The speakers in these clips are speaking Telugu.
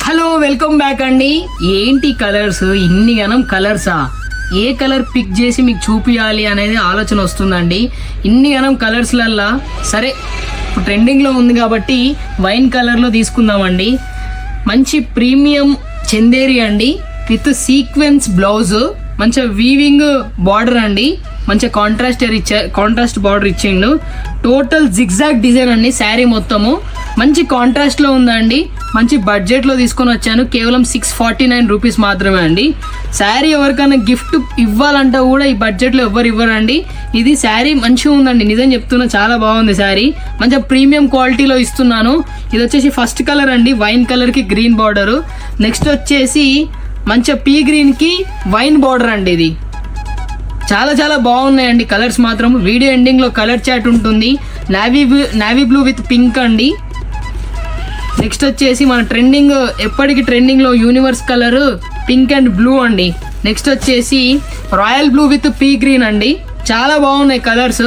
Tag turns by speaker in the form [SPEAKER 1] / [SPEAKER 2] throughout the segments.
[SPEAKER 1] హలో వెల్కమ్ బ్యాక్ అండి. ఏంటి కలర్స్, ఇన్ని గనం కలర్సా? ఏ కలర్ పిక్ చేసి మీకు చూపించాలి అనేది ఆలోచన వస్తుందండి. ఇన్ని గనం కలర్స్లల్లా సరే ఇప్పుడు ట్రెండింగ్లో ఉంది కాబట్టి వైన్ కలర్లో తీసుకుందామండి. మంచి ప్రీమియం చందేరి అండి, విత్ సీక్వెన్స్ బ్లౌజ్, మంచి వీవింగ్ బార్డర్ అండి, మంచి కాంట్రాస్ట్ బార్డర్ ఇచ్చిండు. టోటల్ జిగ్జాగ్ డిజైన్ అండి. శారీ మొత్తము మంచి కాంట్రాస్ట్లో ఉందండి. మంచి బడ్జెట్లో తీసుకొని వచ్చాను. కేవలం 649 రూపీస్ మాత్రమే అండి. శారీ ఎవరికైనా గిఫ్ట్ ఇవ్వాలంటే కూడా ఈ బడ్జెట్లో ఎవరు ఇవ్వరండి. ఇది శారీ మంచిగా ఉందండి, నిజం చెప్తున్నా, చాలా బాగుంది శారీ. మంచిగా ప్రీమియం క్వాలిటీలో ఇస్తున్నాను. ఇది వచ్చేసి ఫస్ట్ కలర్ అండి, వైన్ కలర్కి గ్రీన్ బార్డరు. నెక్స్ట్ వచ్చేసి మంచిగా పీ గ్రీన్కి వైన్ బార్డర్ అండి. ఇది చాలా చాలా బాగున్నాయండి కలర్స్ మాత్రం. వీడియో ఎండింగ్లో కలర్ చాట్ ఉంటుంది. నావీ బ్లూ విత్ పింక్ అండి. నెక్స్ట్ వచ్చేసి మన ఎప్పటికీ ట్రెండింగ్లో universe colour pink and blue అండి. నెక్స్ట్ వచ్చేసి royal blue with P green అండి. చాలా బాగున్నాయి కలర్స్.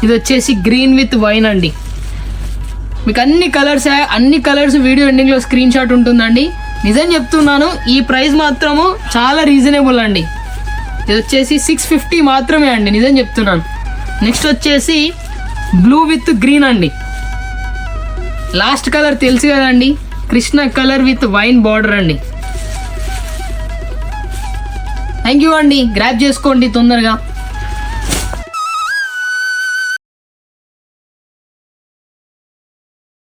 [SPEAKER 1] ఇది వచ్చేసి గ్రీన్ విత్ వైన్ అండి. మీకు అన్ని కలర్స్ వీడియో ఎండింగ్లో స్క్రీన్ షాట్ ఉంటుందండి. నిజం చెప్తున్నాను, ఈ ప్రైస్ మాత్రము చాలా రీజనబుల్ అండి. ఇది వచ్చేసి 650 మాత్రమే అండి, నిజం చెప్తున్నాను. నెక్స్ట్ వచ్చేసి బ్లూ విత్ గ్రీన్ అండి. లాస్ట్ కలర్ తెలుసు కదండి, Krishna colour with wine border అండి. థ్యాంక్ యూ అండి, గ్రాప్ చేసుకోండి తొందరగా.